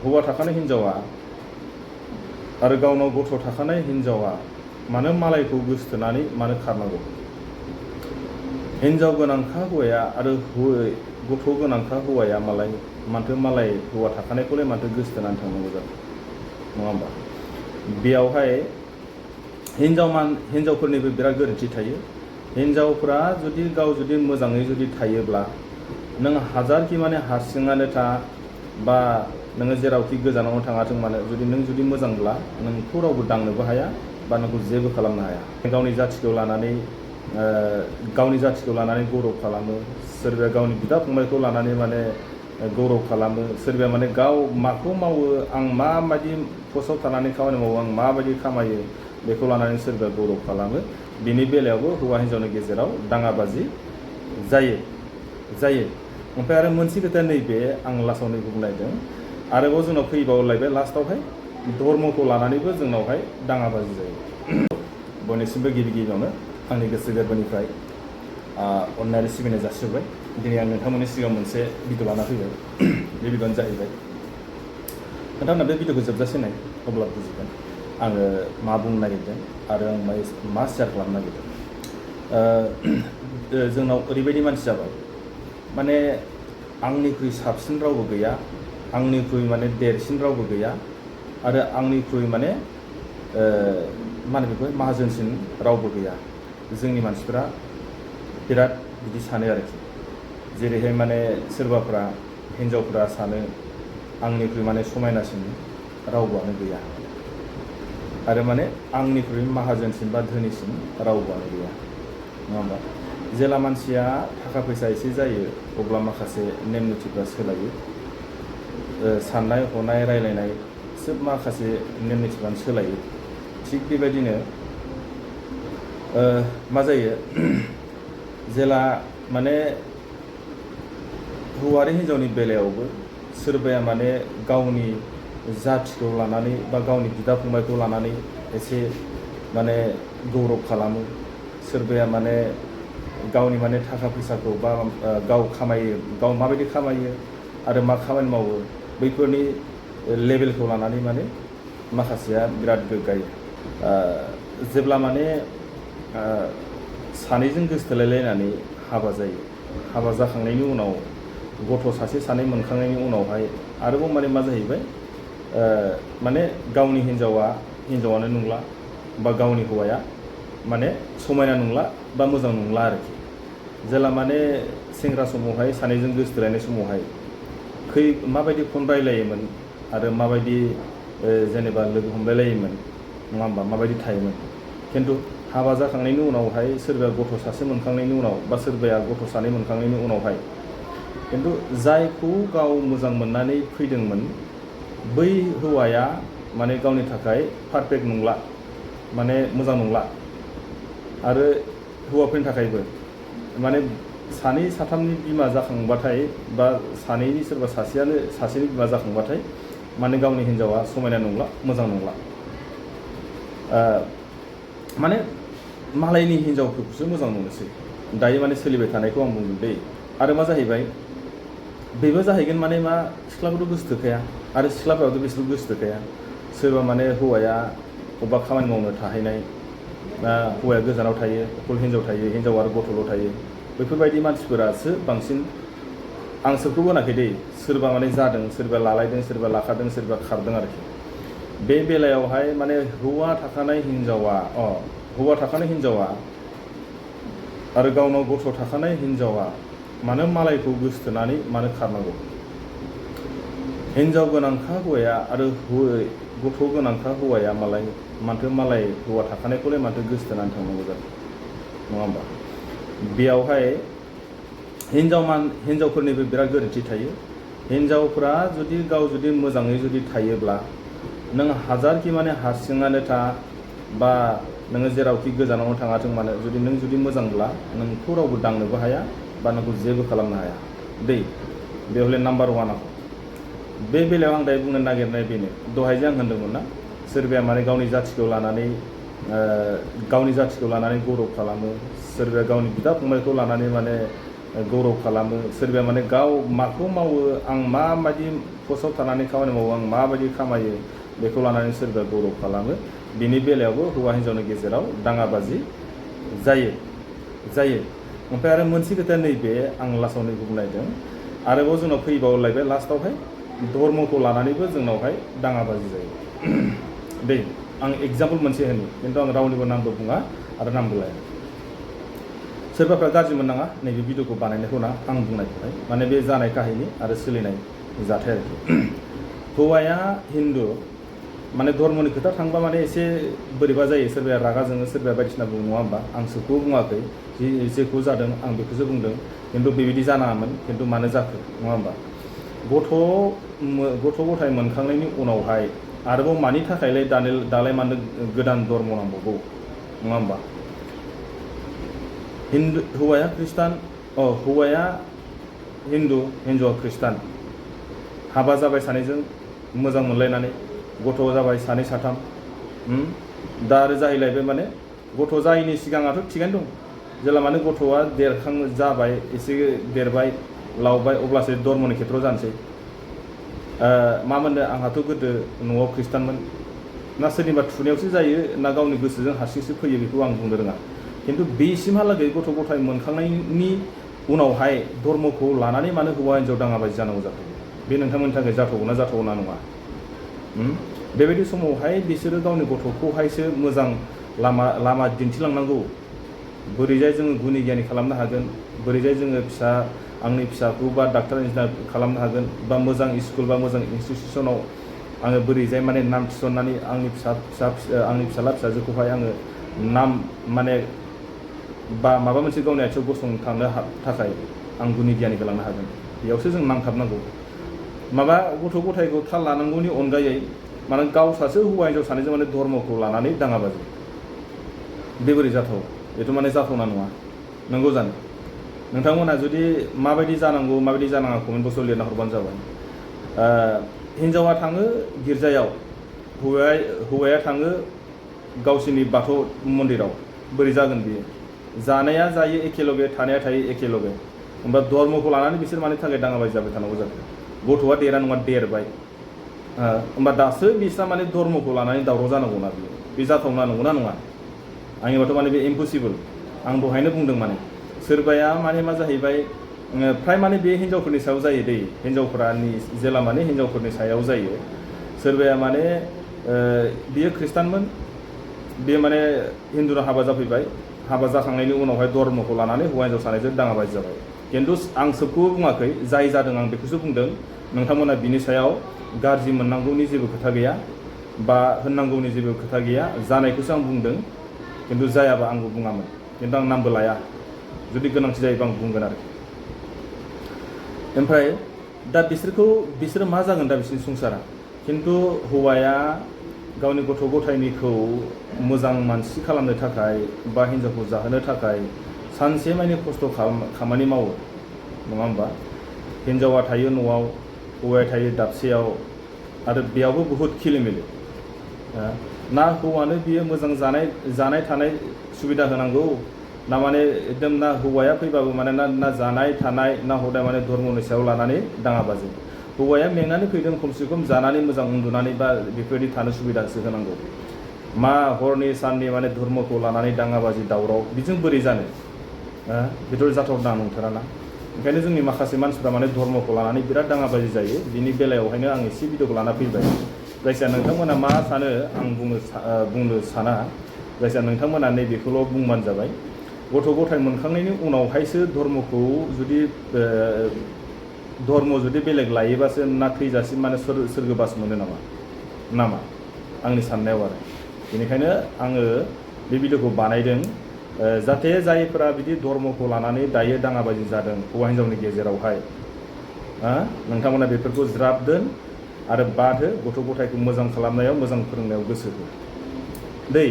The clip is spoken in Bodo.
हौवा थाखानाय हिन्जावा आरो गावनाव गथ' थाखानाय हिन्जावा मानो मालायखौ गोसोथोनानै मानो खारनांगौ? हिन्जाव गोनांखा हौवाया आरो गथ' गोनांखा हौवाया माथो मालाय हौवा थाखानायखौलाय माथो गोसोथोनानै थांनांगौ जाखो? नङा होमबा? बेयावहाय हिन्जावफोरनिबो बिराद गोरोन्थि थायो। हिन्जावफ्रा जुदि मोजाङै थायोब्ला नों हाजारखि माने हारसिङानो था बा नोङो जेरावखि गोजानावनो थाङाथों मानो जुदि मोजांब्ला नोंखौ रावबो दांनोबो हाया बा नोंखौ जेबो खालामनो हाया। गावनि जाथिखौ लानानै गौरव खालामो, सोरबाया गावनि बिदा फंबायखौ लानानै माने गौरव खालामो, सोरबाया माने गाव माखौ मावो, आं माबायदि पस्टआव थानानै खामानि मावो, आं माबायदि खामायो बेखौ लानानै सोरबाया गौरव खालामो। बिनि बेलायावबो हौवा हिन्जावनि गेजेराव दाङाबाजि जायो। ओमफ्राय आरो मोनसे खोथा नैबे आं लास्टआव नैबे बुंलायदों, आरोबाव जोंनाव फैबावलायबाय लास्टआवहाय धर्मखौ लानानैबो जोंनावहाय दाङाबाजि जायो। बयनिसिमबो गिबियावनो आंनि गोसो गोरबोनिफ्राय अननाय सिबिनाय जासिबाय। दिनै आं नोंथांमोननि सिगाङाव मोनसे भिडिअ लाना फैबाय। बे भिडिअआनो जाहैबाय, नोंथांमोना बे भिडिअखौ जोबजासे नाय, अब्ला बुजिगोन आङो मा बुंनो नागिरदों आरो आं मा शेयार खालामनो नागिरदों। जोंनाव ओरैबायदि मानसि जाबाय, माने आंनिख्रुइ साबसिन रावबो गैया, आंनिख्रुइ माने देरसिन रावबो गैया, आरो आंनिख्रुइ माने बेखौ माहाजोनसिन रावबो गैया। जोंनि मानसिफोरा बिराद बिदि सानो आरोखि। जेरैहाय माने सोरबाफ्रा हिन्जावफ्रा सानो आंनिख्रुइ माने समायनासिन रावबोआनो गैया, आरो माने आंनिख्रुइ माहाजोनसिन बा धोनिसिन रावबोआनो गैया। नङा होमबा? जेला मानसिया थाखा फैसा एसे जायो अब्ला माखासे नेम निथिफ्रा सोलायो, साननाय हनाय रायलायनाय सोब माखासे नेम निथिफ्रानो सोलायो। थिग बेबायदिनो मा जायो, जेला माने हौवा आरो हिन्जावनि बेलायावबो सोरबाया माने गावनि जाथिखौ लानानै बा गावनि बिदा फंबायखौ लानानै एसे माने गौरव खालामो, सोरबाया माने गावनि माने थाखा फैसाखौ बा गाव माबायदि खामायो आरो मा खामानि मावो बैफोरनि लेभेलखौ लानानै माने माखासेया बिराद गोग्गायो। जेब्ला माने सानैजों गोसथोलायलायनानै हाबा जायो, हाबा जाखांनायनि उनाव गथ' सासे सानै मोनखांनायनि उनावहाय आरोबाव माने मा जाहैबाय, माने गावनि हिन्जावानो नंला बा गावनि हौवाया माने समायना नंला बा मोजां नंला आरोखि। जेला माने सेंग्रा समावहाय सानैजों गोसथोलायनाय समावहाय माबायदि फन रायलायोमोन आरो माबायदि जेनेबा लोगो हमलायलायोमोन, नङा होमबा? माबायदि थायोमोन। खिन्थु हाबा जाखांनायनि उनावहाय सोरबाया गथ' सासे मोनखांनायनि उनाव बा सोरबाया गथ' सानै मोनखांनायनि उनावहाय खिन्थु जायखौ गाव मोजां मोननानै फैदोंमोन बै हौवाया माने गावनि थाखाय पारफेक्ट नंला, माने मोजां नंला। आरो हौवाफोरनि थाखायबो माने सानै साथामनि बिमा जाखांबाथाय बा सानैनि सोरबा सासेनि बिमा जाखांबाथाय माने गावनि हिन्जावा समायना नंला, मोजां नंला, माने मालायनि हिन्जावफोरखौसो मोजां मोनोसै। दायो माने सोलिबाय थानायखौ आं बुंदों दै। आरो मा जाहैबाय, बेबो जाहैगोन माने मा, सिख्लाखौथ' गोसोथोखाया, आरो सिख्लाफ्राबोथ' बिसोरबो गोसोथोखाया। सोरबा माने हौवाया अबेबा खामानि मावनो थाहैनाय, बा हौवाया गोजानाव थायो, अकल हिन्जाव थायो, हिन्जाव आरो गथ'ल' थायो, बेफोरबायदि मानसिफोरासो बांसिन। आं सोरखौबो होनाखै दै, सोरबा माने जादों, सोरबा लालायदों, सोरबा लाखादों, सोरबा खारदों आरोखि। बे बेलायावहाय माने हौवा थाखानाय हिन्जावा आरो गावनाव गथ' थाखानाय हिन्जावा मानो मालायखौ गोसोथोनानै मानो खारनांगौ? हिन्जाव गोनांखा हौवाया आरो गथ' गोनांखा हौवाया माथो मालाय हौवा थाखानायखौलाय माथो गोसोथोनानै थांनांगौ जाखो? नङा होमबा? बेयावहाय हिन्जावफोरनिबो बिराद गोरोन्थि थायो। हिन्जावफ्रा जुदि मोजाङै थायोब्ला नों हाजारखि माने हारसिङानो था बा नोङो जेरावखि गोजानावनो थाङाथों मानो जुदि मोजांब्ला नोंखौ रावबो दांनोबो हाया बा नोंखौ जेबो खालामनो हाया दै। बे हले नाम्बार वान आव। बे बेलायाव आं दायो बुंनो नागिरनाय बेनो, दहाय जे आं होनदोंमोन ना, सोरबाया माने गावनि जाथिखौ लानानै गौरव खालामो, सोरबाया गावनि बिदा फंबायखौ लानानै माने गौरव खालामो, सोरबाया माने गाव माखौ मावो, आं माबायदि पस्टआव थानानै खामानि मावो आं माबायदि खामायो बेखौ लानानै सोरबा गौरब खालामो बिनि बेलायावबो हौवा हिन्जावनि गेजेराव दाङाबाजि जायो ओमफ्राय आरो मोनसे खोथा नैबे आं लास्टआव नैबे बुंनो नागिरदों आरोबाव जोंनाव फैबावलायबाय लास्टआवहाय धर्मखौ लानानैबो जोंनावहाय दाङाबाजि जायो दे आं एग्जाम्पल मोनसे होनि खिन्थु आं रावनिबो नामबो बुङा आरो नामबो लाया सोरबाफ्रा गाज्रि मोननाङा नैबे भिडिअखौ बानायनायखौ ना आं बुंनायखौहाय माने बे जानाय काहिनि आरो सोलिनाय जाथाय आरोखि हौवाया हिन्दु माने धर्मनि खोथा थांबा माने एसे बोरैबा जायो सोरबाया रागा जोङो सोरबाया बायदिसिना बुङो नङा होमबा आं सोरखौबो बुङाखै जेखौ जादों आं बेखौसो बुंदों खिन्थु बेबायदि जानाङामोन खिन्थु मानो जाखो नङा होमबा गथ' गथाय मोनखांनायनि उनावहाय आरोबाव मानि थाखायलाय दालाय मानो गोदान धर्म नांबावगौ नङा होमबा हौवाया ख्रिस्टान हौवाया हिन्दु हिन्जावा ख्रिस्टान हाबा जाबाय सानैजों मोजां मोनलायनानै गथ' जाबाय सानै साथाम दा आरो जाहैलायबाय माने गथ' जायैनि सिगाङाथ' थिगानो दं जेला माने गथ'आ जाबाय एसे देरबाय लावबाय अब्लासो धर्मनि खेथ्रआव जानोसै मा मोननो आंहाथ' गोदो न'आव ख्रिस्टानमोन ना सोरनिबा थुनायावसो जायो ना गावनि गोसोजों हारसिंसो फैयो बेखौ आं बुंनो रोङा खिन्थु बेसिमहालागै गथ' गथाय मोनखांनायनि उनावहाय धर्मखौ लानानै मानो हौवा हिन्जाव दाङाबाजि जानांगौ जाखो बे नोंथांमोननि थाखाय जाथावगौना जाथावना नङा बेबायदि समावहाय बिसोरो गावनि गथ'खौहायसो मोजां लामा दिन्थिलांनांगौ बोरैजाय जोङो गुनि गियानि खालामनो हागोन बोरैजाय जोङो आंनि फिसाखौ बा डाक्टार इन्जिनियार खालामनो हागोन बा मोजां स्कुल बा मोजां इनस्टिटिउसनाव आङो बोरैजाय माने नाम थिसननानै आंनि फिसाला फिसाजोखौहाय आङो नाम माने बा माबा मोनसे गावनि आथिङाव गसंथानो थाखाय आं गुनि गियानि होलांनो हागोन बेयावसो जों नांथाबनांगौ माबा गथ' गथायखौ थाल लानांगौनि अनगायै माने गावसासो हौवा हिन्जाव सानैजों माने धर्मखौ लानानै दाङाबाजि बे बोरै जाथाव बेथ' माने जाथावना नङा नंगौ जानो नोंथांमोनहा जुदि माबायदि जानांगौ माबायदि जानाङा कमेन्ट बक्सआव लिरना हरबानो जाबाय हिन्जावा थाङो गिर्जायाव हौवाया थाङो गावसिनि बाथौ मन्दिराव बोरै जागोन बियो जानाया जायो एखेलगे थानाया थायो एखेलगे होमबा धर्मखौ लानानै बिसोर मानि थाखाय दाङाबाजि जाबाय थानांगौ जाखो गथ'आ देरा नङा देरबाय होमबा दासो बिस्रा माने धर्मखौ लानानै दावराव जानांगौना बियो बे जाथावना नंगौना नङा आंनिबाथ' माने बे इम्पसिबोल आं दहायनो बुंदों माने सोरबाया माने मा जाहैबाय फ्राय माने बे हिन्जावफोरनि सायाव जायो दै हिन्जावफोरानि जेला माने हिन्जावफोरनि सायाव जायो सोरबाया माने बियो ख्रिस्टानमोन बे माने हिन्दुनाव हाबा जाफैबाय हाबा जाखांनायनि उनावहाय धर्मखौ लानानै हौवा हिन्जाव सानैजों दाङाबाजि जाबाय खिन्थु आं सोबखौबो बुङाखै जाय जादों आं बेखौसो बुंदों नोंथांमोना बिनि सायाव गाज्रि मोननांगौनि जेबो खोथा गैया बा होननांगौनि जेबो खोथा गैया जानायखौसो आं बुंदों खिन्थु जायाबा आंबो बुङामोन खिन्थु आं नामबो लाया जुदि गोनांथि जायोबा आं बुंगोन आरोखि ओमफ्राय दा बिसोरो मा जागोन दा बिसोरनि संसारा खिन्थु हौवाया गावनि गथ' गथायनिखौ मोजां मानसि खालामनो थाखाय बा हिन्जावखौ जाहोनो थाखाय सानसे माने खस्थ' खामानि मावो नङा होमबा हिन्जावा थायो न'आव हौवाया थायो दाबसेयाव आरो बेयावबो बहुद खिलिमेलि ना हौवानो बियो मोजां जानाय थानाय सुबिदा होनांगौ ना माने एकदम ना हौवाया फैबाबो माने ना जानाय थानाय ना हदाय माने धर्मनि सायाव लानानै दाङाबाजि हौवाया मेंनानै फैदों खमसे खम जानानै मोजां उन्दुनानै बा बेफोरबायदि थानो सुबिदासो होनांगौ मा हरनि साननि माने धर्मखौ लानानै दाङाबाजि दावराव बिजों बोरै जानो बेथ' जाथावना नंथाराना ओंखायनो जोंनि माखासे मानसिफ्रा माने धर्मखौ लानानै बिराद दाङाबाजि जायो बिनि बेलायावहायनो आं एसे भिडिअखौ लाना फैबाय जायखिया नोंथांमोना मा सानो आं बुंनो साना जायखिया नोंथांमोना नैबेखौल' बुंबानो जाबाय गथ' गथाय मोनखांनायनि उनावहायसो धर्मखौ जुदि बेलेग लायोबासो ना थैजासिम माने सोरगोबास मोनो नामा आंनि साननायाव आरो बेनिखायनो आङो बे भिडिअखौ बानायदों जाहाथे जायफोरा बिदि धर्मखौ लानानै दायो दाङाबाजि जादों हौवा हिन्जावनि गेजेरावहाय नोंथांमोना बेफोरखौ ज्राब दोन आरो बाद हो गथ' गथायखौ मोजां खालामनायाव मोजां फोरोंनायाव गोसो हो दै